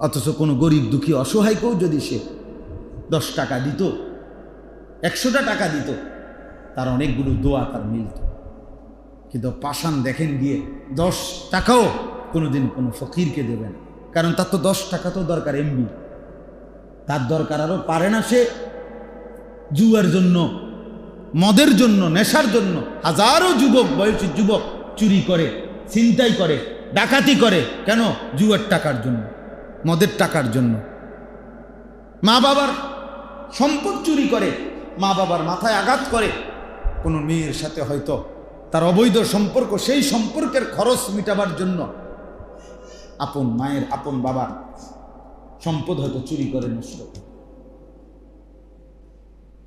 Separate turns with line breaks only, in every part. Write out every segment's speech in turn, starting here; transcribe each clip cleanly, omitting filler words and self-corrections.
অথচ কোনো গরিব দুঃখী অসহায়কেও যদি সে 10 টাকা দিত, 100টা টাকা দিত, তার অনেকগুলো দোয়া তার মিলত। কিন্তু পাষাণ দেখেন গিয়ে 10 টাকাও কোনোদিন কোনো ফকিরকে দেবে না, কারণ তার তো 10 টাকা তো দরকার এমবি, তার দরকার আরও পারে না সে জুয়ার জন্য, মদের জন্য, নেশার জন্য। হাজারো যুবক, বয়সী যুবক চুরি করে, ছিনতাই করে, ডাকাতি করে, কেন? জুয়ার টাকার জন্য, মদের টাকার জন্য। মা বাবার সম্পদ চুরি করে, মা বাবার মাথায় আঘাত করে। কোনো মেয়ের সাথে হয়তো তার অবৈধ সম্পর্ক, সেই সম্পর্কের খরচ মিটাবার জন্য আপন মায়ের, আপন বাবার সম্পদ হয়তো চুরি করে নষ্ট।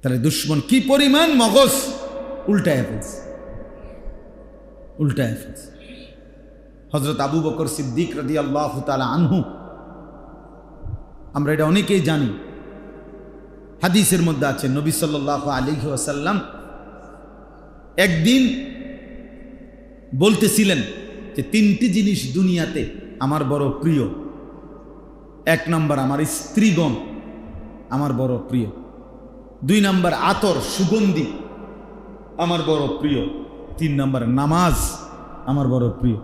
তাহলে দুশ্মন কি পরিমাণ মগজ উল্টায় ফেলছে, উল্টায় ফেলছে। হযরত আবু বকর সিদ্দিক রাদিয়াল্লাহু তাআলা আনহু, আমরা এটা অনেকেই জানি, হাদিসের মধ্যে আছে নবী সাল্লাল্লাহু আলাইহি ওয়াসাল্লাম একদিন বলতেছিলেন যে 3টি জিনিস দুনিয়াতে আমার বড় প্রিয়। 1 নম্বর আমার স্ত্রীগণ আমার বড় প্রিয়, 2 নম্বর আতর, সুগন্ধি আমার বড় প্রিয়, 3 নম্বর নামাজ আমার বড় প্রিয়।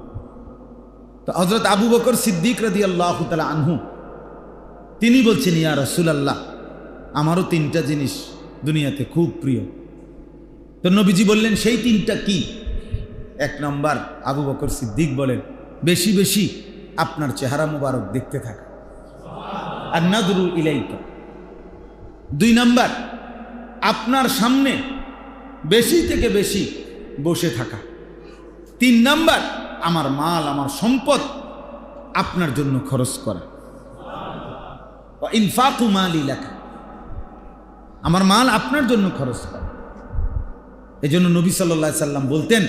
তো হযরত আবু বকর সিদ্দিক রাদিয়াল্লাহু তাআলা আনহু তিনি বলছেন, ইয়া রাসূলুল্লাহ, আমারও 3টা জিনিস দুনিয়াতে খুব প্রিয়। তো নবীজি বললেন, সেই 3টা কি? 1 নম্বর আবু বকর সিদ্দিক বলেন, বেশি বেশি আপনার চেহারা মুবারক দেখতে থাকা, আর নাযরু ইলাইকা। 2 নম্বর আপনার সামনে বেশি থেকে বেশি বসে থাকা। 3 নম্বর আমার মাল, আমার সম্পদ আপনার জন্য খরচ করা। ওয়া ইনফাকু মালি লাকা, আমার মাল আপনার জন্য খরচ করা। এজন্য নবী সাল্লাল্লাহু আলাইহি সাল্লাম বলতেন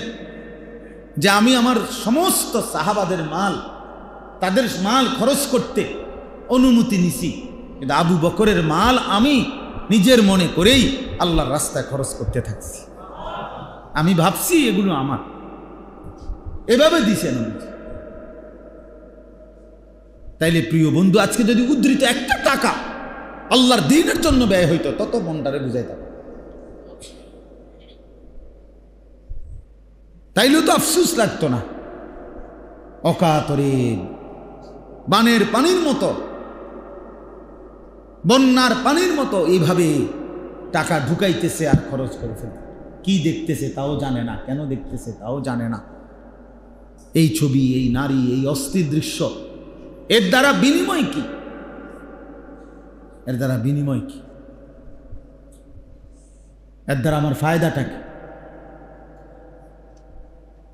যে আমি আমার সমস্ত সাহাবাদের মাল, তাদের মাল খরচ করতে অনুমতি নিছি, কিন্তু আবু বকরের মাল আমি নিজের মনে করেই আল্লাহর রাস্তায় খরচ করতে থাকছি। আমি ভাবছি এগুলো আমার, এভাবে দিছেন। তাইলে প্রিয় বন্ধু, আজকে যদি উদ্ধৃত 1টা টাকা আল্লাহর দ্বীনের জন্য ব্যয় হইতো, তত মনটারে বুঝাইতাম। তাইলেও তো আফসোস লাগতো না। অকাতরে বানের পানির মতো, বন্যার পানির মতো এইভাবে টাকা ঢুকাইতেছে আর খরচ করে ফেলতে। কি দেখতেছে তাও জানে না, কেন দেখতেছে তাও জানে না। এই ছবি, এই নারী, এই অস্থির দৃশ্য, এর দ্বারা বিনিময় কি? এর দ্বারা বিনিময় কি? এর দ্বারা আমার ফায়দাটা কি?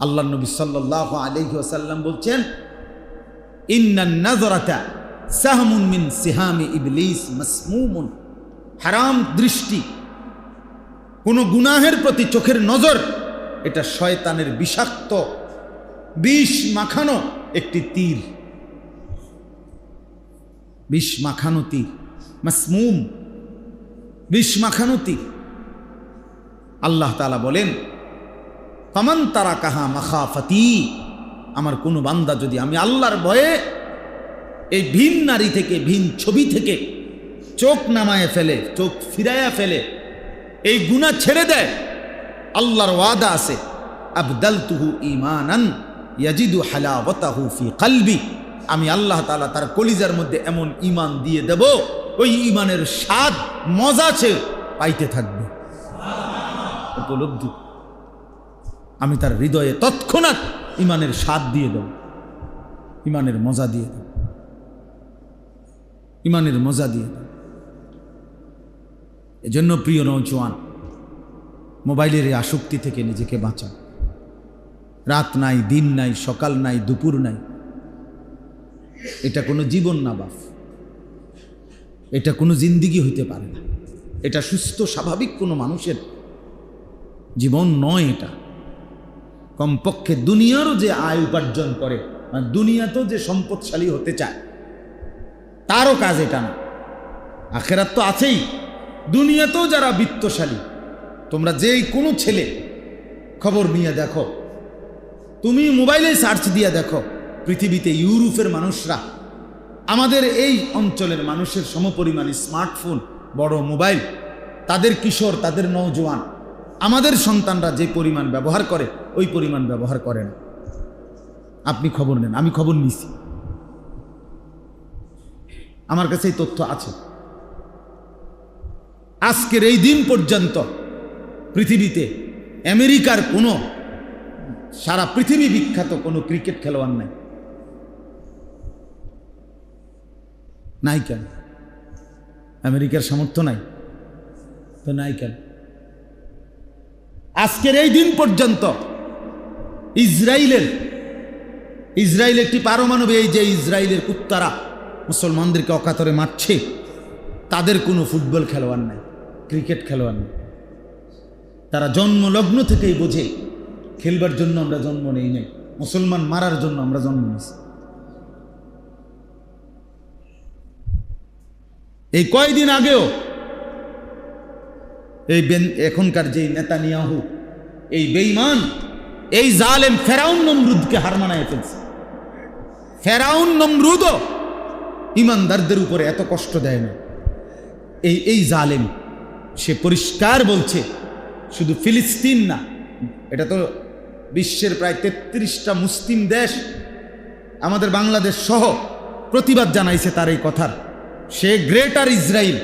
আল্লাহ নবী সাল্লাল্লাহু আলাইহি ওয়াসাল্লাম বলছেন, ইন্নান নাযরাতা সাহমুন মিন সিহামি ইবলিস মাসমুমুন। হারাম দৃষ্টি, কোনো গুনাহের প্রতি চোখের নজর, এটা শয়তানের বিষাক্ত, বিষ মাখানো একটি তীর। বিষ মাখানো তীর, মাসমুম, বিষ মাখানো তীর। আল্লাহ তাআলা বলেন, ফামান তারাকাহা মাখাফাতি, আমার কোনো বান্দা যদি আমি আল্লাহর ভয়ে এই ভিন নারী থেকে, ভিন ছবি থেকে চোখ নামায় ফেলে, চোখ ফিরাইয়া ফেলে, এই গুনাহ ছেড়ে দেয়, আল্লাহর ওয়াদা আছে, আবদালতুহু ঈমানান ইয়াজিদু হালাওয়াতাহু ফি কলবি, আমি আল্লাহ তাআলা তার কলিজার মধ্যে এমন ঈমান দিয়ে দেব, ওই ঈমানের স্বাদ, মজা সে পাইতে থাকবে। উপলব্ধি, আমি তার হৃদয়ে তৎক্ষণাৎ ঈমানের স্বাদ দিয়ে দেব, ঈমানের মজা দিয়ে দেব, ঈমানের মজা দিয়ে দেব। এজন্য প্রিয় নওজোয়ান, মোবাইলের এই আসক্তি থেকে নিজেকে বাঁচান। রাত নাই, দিন নাই, সকাল নাই, দুপুর নাই, এটা কোনো জীবন না বাপ, এটা কোনো জিন্দিগি হইতে পারে না। এটা সুস্থ স্বাভাবিক কোনো মানুষের জীবন নয়। এটা কমপক্ষে দুনিয়ারও যে আয় উপার্জন করে, দুনিয়াতেও যে সম্পদশালী হতে চায়, তারও কাজ এটা না। আখেরাত তো আছেই, দুনিয়াতেও যারা বিত্তশালী, তোমরা যেই কোনো ছেলে খবর নিয়ে দেখো, তুমি মোবাইলে সার্চ দিয়ে দেখো, পৃথিবীতে ইউরোপের মানুষরা আমাদের এই অঞ্চলের মানুষের সমপরিমাণ স্মার্টফোন, বড় মোবাইল, তাদের কিশোর, তাদের নওজোয়ান, আমাদের সন্তানরা যে পরিমাণ ব্যবহার করে ওই পরিমাণ ব্যবহার করে না। আপনি খবর নেন, আমি খবর নিছি, আমার কাছে এই তথ্য আছে। আজকের এই দিন পর্যন্ত পৃথিবীতে আমেরিকার কোনো, সারা পৃথিবী বিখ্যাত কোনো ক্রিকেট খেলোয়াড় নাই। নাই কেন? আমেরিকার সামর্থ্য নাই তো নাই কেন? আজকের এই দিন পর্যন্ত ইসরায়েল একটি পারমাণবিক, এই যে ইসরায়েলের কুত্তারা মুসলমানদেরকে অকাতরে মারছে, তাদের কোনো ফুটবল খেলোয়াড় নাই, ক্রিকেট খেলোয়াড় নেই। তারা জন্মলগ্ন থেকেই বোঝে খেলবার জন্য আমরা জন্ম নেই নাই, মুসলমান মারার জন্য আমরা জন্ম নিয়েছি। এই কয়দিন আগেও এই এখনকার যে নেতানিয়াহু, এই বেঈমান, এই জালেম ফেরাউন নমরুদকে হার মানায় ফেলছে। ফেরাউন নমরুদও ইমানদারদের উপরে এত কষ্ট দেয় না। এই জালেম, সে পরিষ্কার বলছে শুধু ফিলিস্তিন না, এটা তো বিশ্বের প্রায় 33টা মুসলিম দেশ, আমাদের বাংলাদেশ সহ প্রতিবাদ জানাইছে তার এই কথার। সে গ্রেটার ইসরায়েল,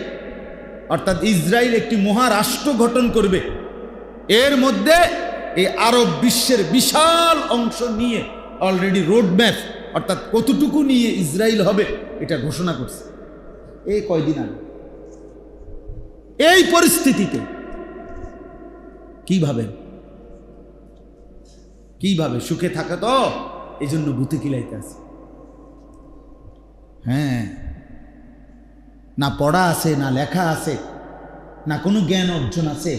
অর্থাৎ ইসরায়েল একটি মহারাষ্ট্র গঠন করবে, এর মধ্যে এই আরব বিশ্বের বিশাল অংশ নিয়ে অলরেডি রোড ম্যাপ, অর্থাৎ কতটুকু নিয়ে ইসরায়েল হবে এটা ঘোষণা করছে এই কয়দিন আগে। এই পরিস্থিতিতে কিভাবে সুখে থাকে? তো এই জন্য ভূতে কিলাইতে আছে। হ্যাঁ, না পড়া আছে, না লেখা আছে, না কোনো জ্ঞান অর্জন আছে।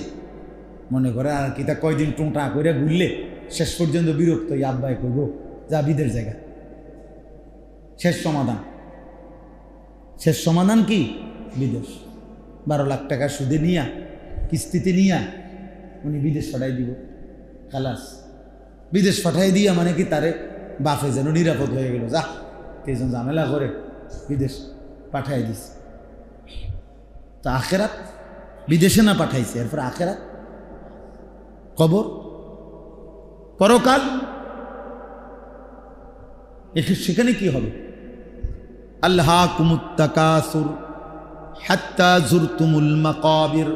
মনে করে আর কি, তা কয়দিন টোঁটা করে ঘুরলে শেষ পর্যন্ত বিরক্ত আব্বাই করবো যা বিদের জায়গা। শেষ সমাধান কি? বিদেশ। 12 লাখ টাকা সুদে নিয়া, কিস্তিতে নিয়া উনি বিদেশ পাঠাই দিব। খালাস, বিদেশ পাঠাই দিয়া মানে কি তারে বাপে যেন নিরাপদ হয়ে গেল, যা কেজন ঝামেলা করে বিদেশ পাঠাই দিছে। তা আখেরাত বিদেশে না পাঠাইছে, এরপর আখেরাত, কবর, পরকাল, সেখানে কি হবে? আল্লাহাকুমুত তাকাসুর হাত্তা যুরতুমুল মাকাবির।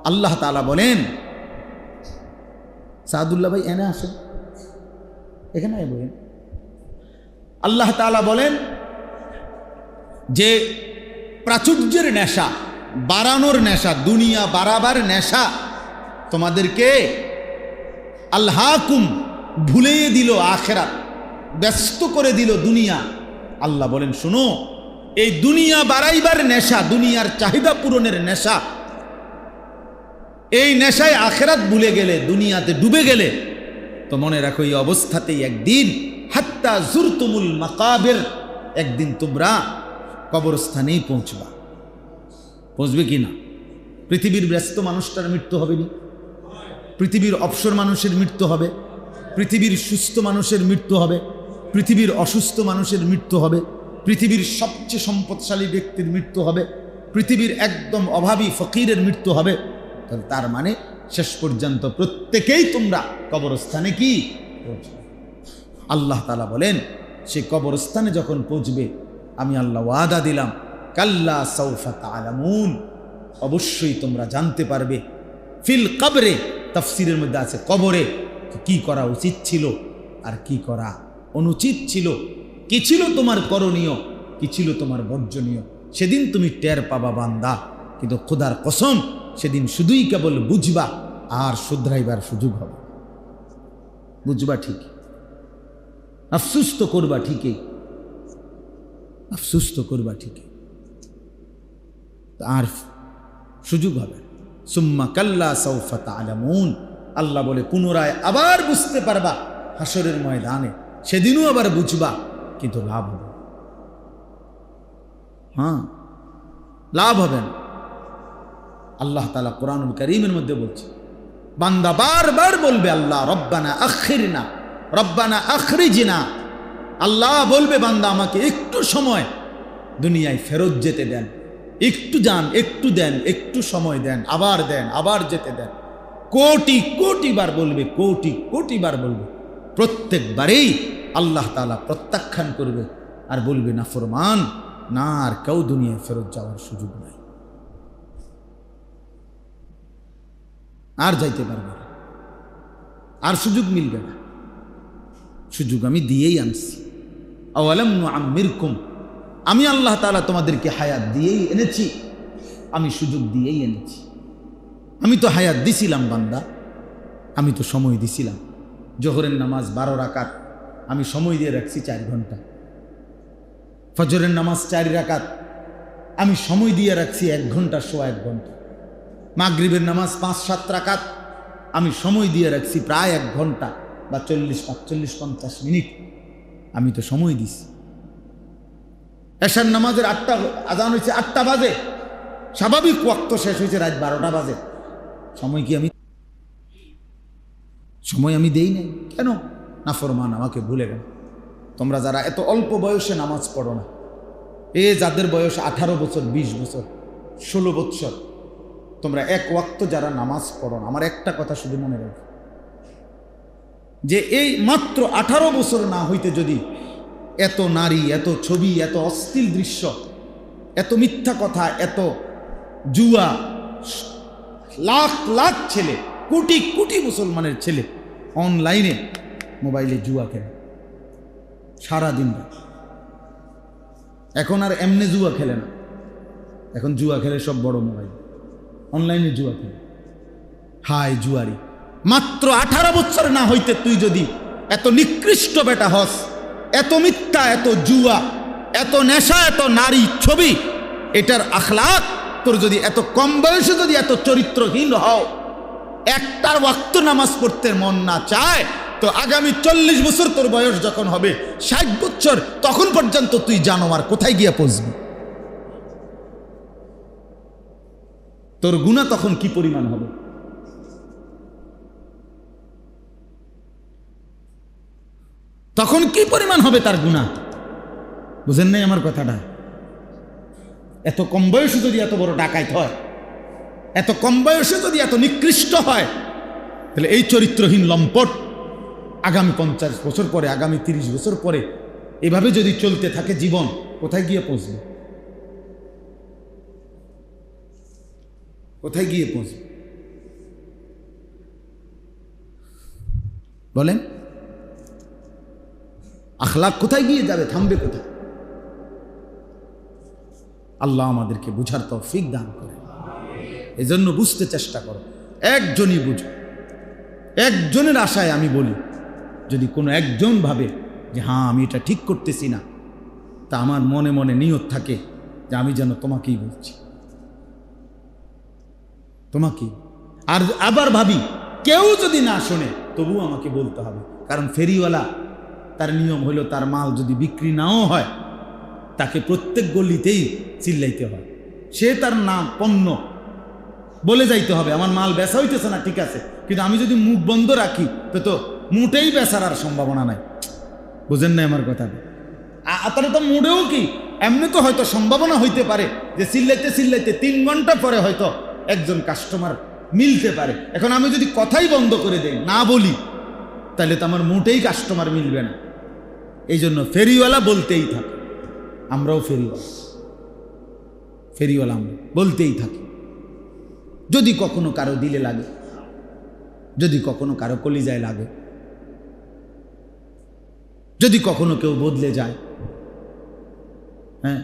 আল্লাহ তাআলা বলেন, সাদুল্লাহ ভাই এনে আসেন, এখানে বলেন, আল্লাহ তাআলা বলেন যে প্রাচুর্যের নেশা, বাড়ানোর নেশা, দুনিয়া বাড়াবার নেশা তোমাদেরকে আল্লাহাকুম ভুলিয়ে দিল আখেরাত, ব্যস্ত করে দিল দুনিয়া। আল্লাহ বলেন শোনো, এই দুনিয়া বাড়াইবার নেশা, দুনিয়ার চাহিদা পূরণের নেশা, এই নেশায় আখেরাত ভুলে গেলে, দুনিয়াতে ডুবে গেলে, তো মনে রাখো এই অবস্থাতেই একদিন হাত্তা যুরতুমুল মাকাবির, একদিন তোমরা কবরস্থানেই পৌঁছবে কি না? পৃথিবীর ব্যস্ত মানুষটার মৃত্যু হবে না, পৃথিবীর অবসর মানুষের মৃত্যু হবে, পৃথিবীর সুস্থ মানুষের মৃত্যু হবে, পৃথিবীর অসুস্থ মানুষের মৃত্যু হবে, পৃথিবীর সবচেয়ে সম্পদশালী ব্যক্তির মৃত্যু হবে, পৃথিবীর একদম অভাবী ফকিরের মৃত্যু হবে। তার মানে শেষ পর্যন্ত প্রত্যেকেই তোমরা কবরস্থানে কি পৌঁছবে। আল্লাহ তাআলা বলেন, সে কবরস্থানে যখন পৌঁছবে, আমি আল্লাহ ওয়াদা দিলাম, কাল্লা সাউফা তা'লামুন, অবশ্যই তোমরা জানতে পারবে। ফিল কবরে, তাফসীরের মধ্যে আছে কবরে কি করা উচিত ছিল আর কি করা অনুচিত ছিল, কি ছিল তোমার করণীয়, কি ছিল তোমার বর্জনীয়, সেদিন তুমি টের পাবা বান্দা। কিন্তু খোদার কসম, সেদিন শুধুই কেবল বুঝবা আর শুধরাইবার সুযোগ হবে। বুঝবা ঠিক, আফসুস তো করবা ঠিকই, আফসুস তো করবা ঠিকই, আর সুযোগ হবে। সুম্মা কাল্লা সাউফা তা'লামুন, আল্লাহ বলে পুনরায় আবার বুঝতে পারবা হাসরের ময়দানে, সেদিনও আবার বুঝবা, কিন্তু লাভ হবে, হ্যাঁ লাভ হবে না। আল্লাহ তাআলা কোরআনুল কারীমের মধ্যে বলছে, বান্দা বারবার বলবে আল্লাহ রব্বানা আখিরনা, রব্বানা আখরিজনা, আল্লাহ বলবে বান্দা আমাকে একটু সময় দুনিয়ায় ফেরত যেতে দেন, একটু যান, একটু দেন, একটু সময় দেন, আবার যেতে দেন। কোটি কোটি বার বলবে, কোটি কোটি বার বলবে, প্রত্যেকবারেই আল্লাহ তাআলা প্রত্যাখ্যান করবে আর বলবে, নাফরমান, না আর কেউ দুনিয়ায় ফেরত যাওয়ার সুযোগ নাই, আর যাইতে পারবে না, আর সুযোগ মিলবে না। সুযোগ আমি দিয়েই আনছি। আওয়ালাম নুআম্মিরকুম, আমি আল্লাহ তাআলা তোমাদেরকে হায়াত দিয়েই এনেছি, আমি সুযোগ দিয়েই এনেছি। আমি তো হায়াত দিছিলাম বান্দা, আমি তো সময় দিছিলাম। জোহরের নামাজ 12 রাকাত আমি সময় দিয়ে রাখছি 4 ঘন্টা। ফজরের নামাজ 4 রাকাত আমি সময় দিয়ে রাখছি 1 ঘন্টা, সোয়া 1 ঘন্টা। মাগরিবের নামাজ 5-7 রাকাত আমি সময় দিয়ে রাখছি প্রায় 1 ঘন্টা বা 40-45-50 মিনিট, আমি তো সময় দিছি। এশার নামাজের 8টা আজান হয়েছে, 8টা বাজে, স্বাভাবিক ওয়াক্ত শেষ হয়েছে রাত 12টা বাজে। সময় আমি দেই নাই কেন? নাফরমান আমাকে ভুলে গেল। তোমরা যারা এত অল্প বয়সে নামাজ পড়ো না, যাদের বয়স 18 বছর, 20 বছর, 16 বছর, তোমরা এক ওয়াক্ত যারা নামাজ পড়ো না, আমার একটা কথা শুধু মনে রাখো, যে এই মাত্র 18 বছর না হইতে যদি এত নারী, এত ছবি, এত অশ্লীল দৃশ্য, এত মিথ্যা কথা, এত জুয়া, লাখ লাখ ছেলে, কোটি কোটি মুসলমানের ছেলে অনলাইনে মোবাইলে জুয়া খেলে সারাদিন। এখন আর এমনি জুয়া খেলে না, এখন জুয়া খেলে সব বড় মোবাইল, অনলাইনে জুয়া খেলে। হাই জুয়ারি! মাত্র 18 বছর না হইতে তুই যদি এত নিকৃষ্ট বেটা হস, এত মিথ্যা, এত জুয়া, এত নেশা, এত নারী, ছবি, এটার আখলাক তোর যদি এত কম বয়সে যদি এত চরিত্রহীন হও, একটার ওয়াক্ত নামাজ পড়তে মন না চায়, তো আগামী 40 বছর তোর বয়স যখন হবে, 60 বছর, তখন পর্যন্ত তুই জানোয়ার কোথায় গিয়ে পৌঁছবি? তোর গুনাহ তখন কি পরিমাণ হবে? তখন কি পরিমাণ হবে তার গুনাহ? বুঝেন নাই আমার কথাটা? এত কম বয়সে যদি এত বড় ডাকাইত হয়, এত কম বয়সে যদি এত নিকৃষ্ট হয়, তাহলে এই চরিত্রহীন লম্পট আগামী 50 বছর পরে, আগামী 30 বছর পরে এভাবে যদি চলতে থাকে জীবন, কোথায় গিয়ে পৌঁছবে? কোথায় গিয়ে পৌঁছবে বলেন? আখলাক কোথায় গিয়ে যাবে? থামবে কোথায়? আল্লাহ আমাদেরকে বুঝার তৌফিক দান করে। এজন্য বুঝতে চেষ্টা করো, একজনই বুঝো। একজনের আশায় আমি বলি, যদি কোনো একজন ভাবে যে হ্যাঁ আমি এটা ঠিক করতেছি না, তা আমার মনে মনে নিয়ত থাকে যে আমি যেন তোমাকেই বলছি, তোমাকেই। আর আবার ভাবি কেউ যদি না শোনে তবুও আমাকে বলতে হবে, কারণ ফেরিওয়ালা তার নিয়ম হলো তার মাল যদি বিক্রি নাও হয়, তাকে প্রত্যেক গলিতেই চিল্লাইতে হয়। সে তার নাম পণ্য বলে যাইতে হবে, আমার মাল বেচা হইতেছে না, ঠিক আছে, কিন্তু আমি যদি মুখ বন্ধ রাখি তো মুটেই বেচার আর সম্ভাবনা নাই। বুঝেন নাই আমার কথা? তাহলে তো মুডেও কি এমনি তো হয়তো সম্ভাবনা হইতে পারে যে চিল্লাইতে চিল্লাইতে 3 ঘন্টা পরে হয়তো একজন কাস্টমার মিলতে পারে। এখন আমি যদি কথাই বন্ধ করে দেই, না বলি, তাহলে তো আমার মোটেই কাস্টমার মিলবে না। এই জন্য ফেরিওয়ালা বলতেই থাকে, আমরাও ফেরিওয়ালা আমরা বলতেই থাকি। যদি কখনো কারো দিলে লাগে, যদি কখনো কারো কলিজায় লাগে, যদি কখনো কেউ বদলে যায়। হ্যাঁ,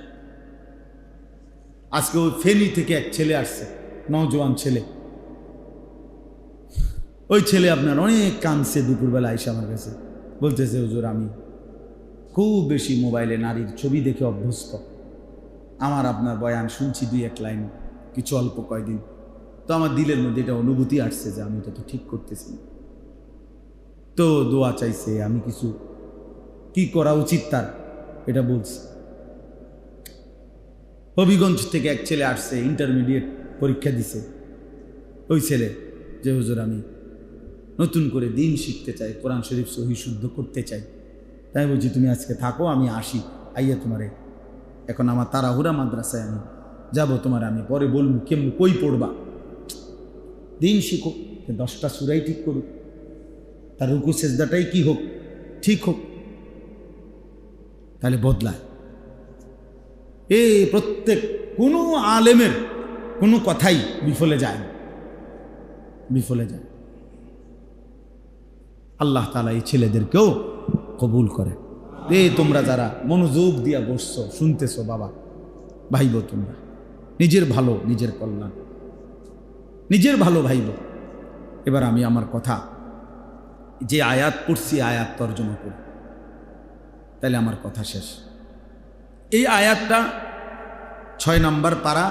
আজকে ওই ফেনী থেকে এক ছেলে আসছে, নওজোয়ান ছেলে। ওই ছেলে আপনার অনেক কাঁদছে, দুপুরবেলা আইসা আমার কাছে বলতেছে, হুজুর আমি খুব বেশি মোবাইলে নারীর ছবি দেখে অভ্যস্ত, আমার আপনার বয়ান শুনছি 2-1 লাইন, কিছু অল্প কয়দিন, তো আমার দিলের মধ্যে এটা অনুভূতি আসছে যে আমি এটা তো ঠিক করতেছি না। তো দোয়া চাইছে, আমি কিছু কি করা উচিত তার এটা বলছি। হবিগঞ্জ থেকে এক ছেলে আসছে, ইন্টারমিডিয়েট পরীক্ষা দিছে। ওই ছেলে যে হুজুর আমি নতুন করে দিন শিখতে চাই, কোরআন শরীফ সহি শুদ্ধ করতে চাই, তাই বলছি তুমি আজকে থাকো, আমি আসি, আইয়া তোমারে এখন আমার তাড়াহুড়া মাদ্রাসায় আমি যাব, তোমার আমি পরে বলবো কেমন কই পড়বা। দিন শিখো, 10টা সূরাই ঠিক করুক, তার রুকু সেজদাটাই কি হোক, ঠিক হোক, তাহলে বদলায়। প্রত্যেক কোনো আলেমের কোনো কথাই বিফলে যায় না, বিফলে যায়। আল্লাহ তাআলা এই ছেলেদেরকেও কবুল করে। তোমরা যারা মনোযোগ দিয়া বসছো, শুনতেছো, বাবা ভাইব, তোমরা নিজের ভালো, নিজের কল্যাণ, নিজের ভালো ভাইব। এবার আমি আমার কথা যে আয়াত পড়ছি আয়াত তর্জমা করি, তাহলে আমার কথা শেষ। এই আয়াতটা 6 নম্বর পারা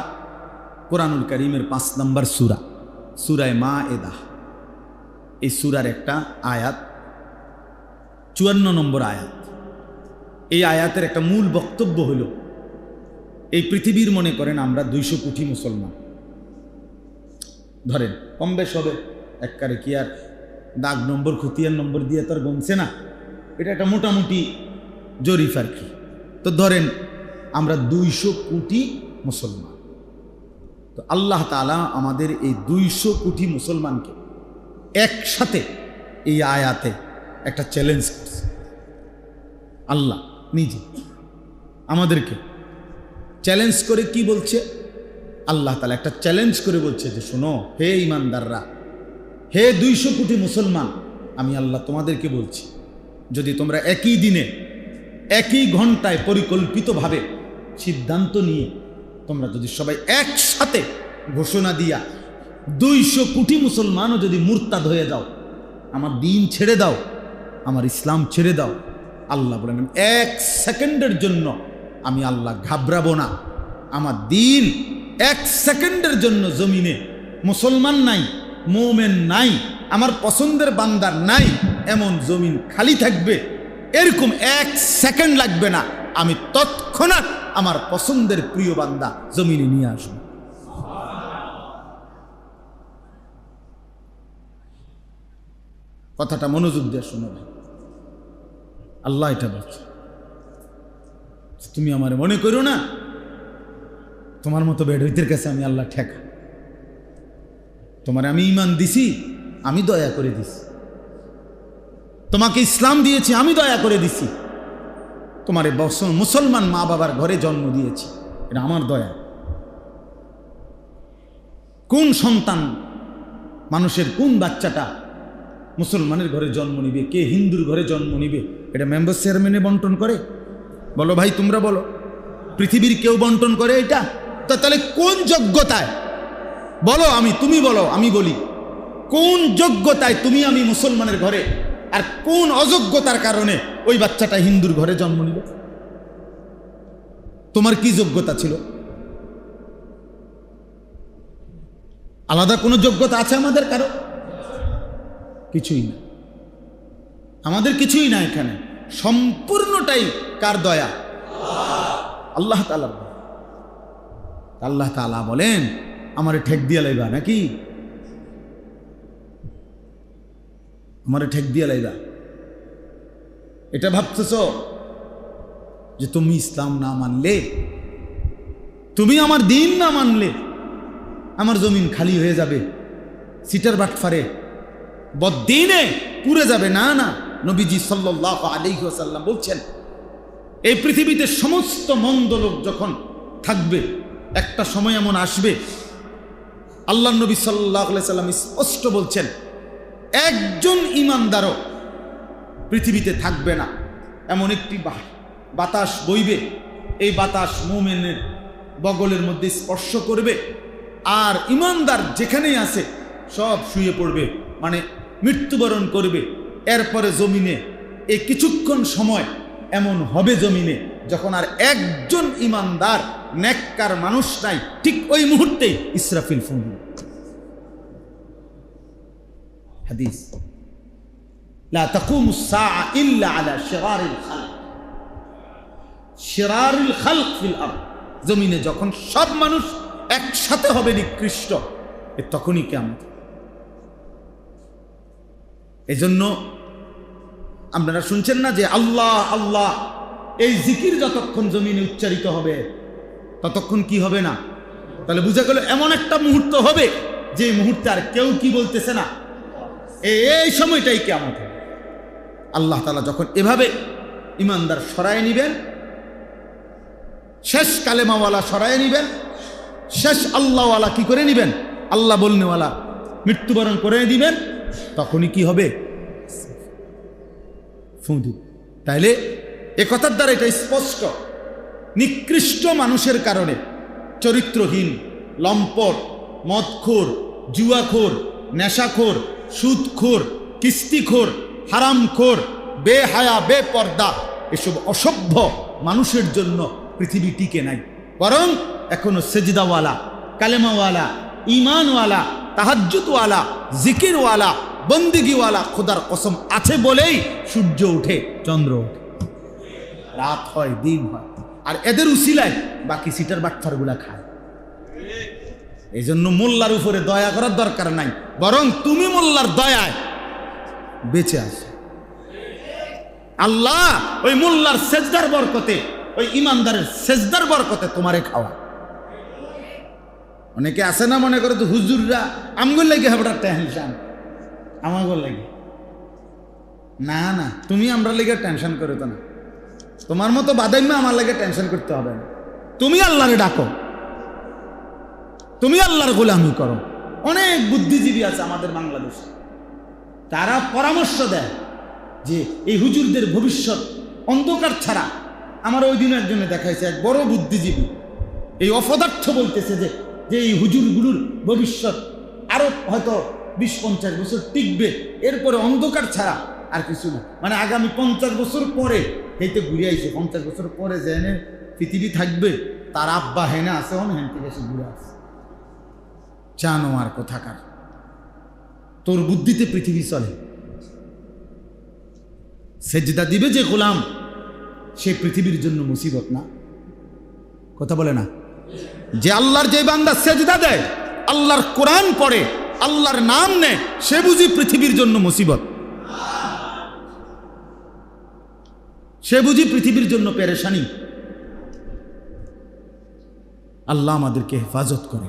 কোরআনুল কারীমের 5 নম্বর সূরা, সূরায়ে মায়েদা। এই সূরার একটা আয়াত, 54 নম্বর আয়াত। এই আয়াতের একটা মূল বক্তব্য হল, এই পৃথিবীর মনে করেন আমরা 200 কোটি মুসলমান ধরেন, কম বেশ হবে, একবারে কি আর দাগ নম্বর খতিয়ান নম্বর দিয়ে তার গমছে না, এটা একটা মোটামুটি জরিফ আর কি। তো ধরেন আমরা 200 কোটি মুসলমান। তো আল্লাহ তাআলা আমাদের এই 200 কোটি মুসলমানকে একসাথে এই আয়াতে একটা চ্যালেঞ্জ করছে। আল্লাহ নিজে আমাদেরকে চ্যালেঞ্জ করে কি বলছে? আল্লাহ তাআলা একটা চ্যালেঞ্জ করে বলছে যে শোনো হে ঈমানদাররা, হে 200 কোটি মুসলমান, আমি আল্লাহ তোমাদেরকে বলছি, যদি তোমরা একই দিনে একই ঘন্টায় পরিকল্পিতভাবে সিদ্ধান্ত নিয়ে তোমরা যদি সবাই একসাথে ঘোষণা দিয়া 200 কোটি মুসলমানও যদি মুরতাদ হয়ে যাও, আমার দিন ছেড়ে দাও, আমার ইসলাম ছেড়ে দাও, আল্লাহ বলেন 1 সেকেন্ডের জন্য আমি আল্লাহ ঘাবড়াবো না। আমার দিন 1 সেকেন্ডের জন্য জমিনে মুসলমান নাই, মুমিন নাই, আমার পছন্দের বান্দার নাই, এমন জমিন খালি থাকবে, এরকম 1 সেকেন্ড লাগবে না, আমি তৎক্ষণাৎ আমার পছন্দের প্রিয় বান্দা জমিনে নিয়ে আসবো। কথাটা মনোযোগ দিয়ে শোনো ভাই, আল্লাহ এটা বলছে, তুমি আমার মনে করো না তোমার মতো বেডউইতের কাছে আমি আল্লাহ ঠেকা। তোমার আমি ঈমান দিছি, আমি দয়া করে দিছি। তোমাকে ইসলাম দিয়েছি, আমি দয়া করে দিছি। তোমার মুসলমান মা বাবার ঘরে জন্ম দিয়েছি, এটা আমার দয়া। কোন সন্তান, মানুষের কোন বাচ্চাটা মুসলমানের ঘরে জন্ম নিবে, কে হিন্দুর ঘরে জন্ম নিবে, এটা মেম্বার চেয়ারম্যানে বন্টন করে? বলো ভাই, তোমরা বলো, পৃথিবীর কেউ বন্টন করে এটা? তাহলে কোন যোগ্যতায় বলো, তুমি বলো, আমি বলি, কোন যোগ্যতায় তুমি আমি মুসলমানের ঘরে, আর কোন অযোগ্যতার কারণে ওই বাচ্চাটা হিন্দুর ঘরে জন্ম নিল? তোমার কি যোগ্যতা ছিল? আলাদা কোনো যোগ্যতা আছে আমাদের কারো? কিছুই না, আমাদের কিছুই না। এখানে সম্পূর্ণটাই কার দয়া? আল্লাহ তাআলা। আল্লাহ তাআলা বলেন আমারে ঠেক দিয়া লাইবা নাকি? আমারে ঠেক দিয়া লাইবা এটা ভাবতেছ যে তুমি ইসলাম না মানলে, তুমি আমার দিন না মানলে আমার জমিন খালি হয়ে যাবে, সিটার বাটফারে বদ্দিনে পুড়ে যাবে? না না, নবীজি সাল্লাল্লাহু আলাইহি ওয়াসাল্লাম বলছেন, এই পৃথিবীতে সমস্ত মন্দ লোক যখন থাকবে, একটা সময় এমন আসবে, আল্লাহ নবী সাল্লাল্লাহু আলাইহি ওয়াসাল্লাম স্পষ্ট বলছেন, একজন ঈমানদারও পৃথিবীতে থাকবে না। এমন একটি বাতাস বইবে, এই বাতাস মুমিনের বগলের মধ্যে স্পর্শ করবে, আর ঈমানদার যেখানেই আছে সব শুয়ে পড়বে, মানে মৃত্যুবরণ করবে। এরপরে জমিনে এই কিছুক্ষণ সময় এমন হবে জমিনে যখন আর একজন ঈমানদার নেককার মানুষ নাই, ঠিক ওই মুহূর্তে ইসরাফিল ফোন। হাদিস, লা তাকুমুস সাআ ইল্লা আলা শিরারিল খালক, শিরারিল খালক ফিল আরদ। জমিনে যখন সব মানুষ একসাথে হবে নিকৃষ্ট, তখনই কিয়ামত। এজন্য আপনারা শুনছেন না যে আল্লাহ আল্লাহ এই জিকির যতক্ষণ জমিনে উচ্চারিত হবে ততক্ষণ কি হবে না? তাহলে বুঝা গেল এমন একটা মুহূর্ত হবে যে মুহূর্তে আর কেউ কি বলতেছে না, এই সময়টাই কিয়ামত হবে। আল্লাহ তাআলা যখন এভাবে ইমানদার সরায় নিবেন, শেষ কালেমাওয়ালা সরায় নিবেন, শেষ আল্লাহওয়ালা কি করে নিবেন, আল্লাহ বলনেওয়ালা মৃত্যুবরণ করে দিবেন, তখনই কি হবে? ফুঁদি। তাইলে এ কথার দ্বারা এটা স্পষ্ট, নিকৃষ্ট মানুষের কারণে চরিত্রহীন, লম্পট, মদখোর, জুয়াখোর, নেশাখোর, সুদখোর, কিস্তিখোর, হারামখোর, বেহায়া, বেপর্দা এসব অসভ্য মানুষের জন্য পৃথিবী টিকে নাই। বরং এখনো সেজদাওয়ালা, কালেমাওয়ালা, ঈমানওয়ালা, তাহাজ্জুদওয়ালা, জিকিরওয়ালা, বন্দিগিওয়ালা খোদার কসম আছে বলেই সূর্য ওঠে, চন্দ্র ওঠে, রাত হয়, দিন হয়। আর এদের উসিলায় বাকি সিটার বাটফারগুলা খায়। এই জন্য মোল্লার উপরে দয়া করার দরকার নাই, বরং তুমি মোল্লার দয়ায় বেঁচে আসো। আল্লাহ ওই মোল্লার সেজদার বরকতে, ওই ইমানদারের সেজদার বরকতে তোমারে খাওয়া। অনেকে আছে না মনে করে তো হুজুররা আমগুল লাগে হবে টেনশন, আমাগুল লাগে না। না, তুমি আমরা লেগে টেনশন করে তো না, তোমার মতো বাদাইমা আমার লাগে টেনশন করতে হবে না। তুমি আল্লাহরে ডাকো, তুমি আল্লাহর গোলামি করো। অনেক বুদ্ধিজীবী আছে আমাদের বাংলাদেশে, তারা পরামর্শ দেয় যে এই হুজুরদের ভবিষ্যৎ অন্ধকার ছাড়া। আমার ওই দিন একজনে দেখাইছে, এক বড় বুদ্ধিজীবী এই অপদার্থ বলতেছে যে এই হুজুরগুলোর ভবিষ্যৎ আরো হয়তো 20-50 বছর টিকবে, এরপরে অন্ধকার ছাড়া আর কিছু না। মানে আগামী 50 বছর পরে হেঁটে ঘুরে আইছে, 50 বছর পরে যেন পৃথিবী থাকবে, তার আব্বা হেনে আছে, হেন থেকে সে ঘুরে আসে। জানো আর কোথাকার, তোর বুদ্ধিতে পৃথিবী চলে। সেজদা দিবে যে গোলাম, সে পৃথিবীর জন্য মুসিবত না? কথা বলে না? যে আল্লাহর যে বান্দা সেজদা দেয়, আল্লাহর কোরআন পড়ে, আল্লাহর নাম নেয়, সে বুঝি পৃথিবীর জন্য মুসিবত? সে বুঝি পৃথিবীর জন্য পেরেশানি? আল্লাহ আমাদেরকে হেফাজত করে।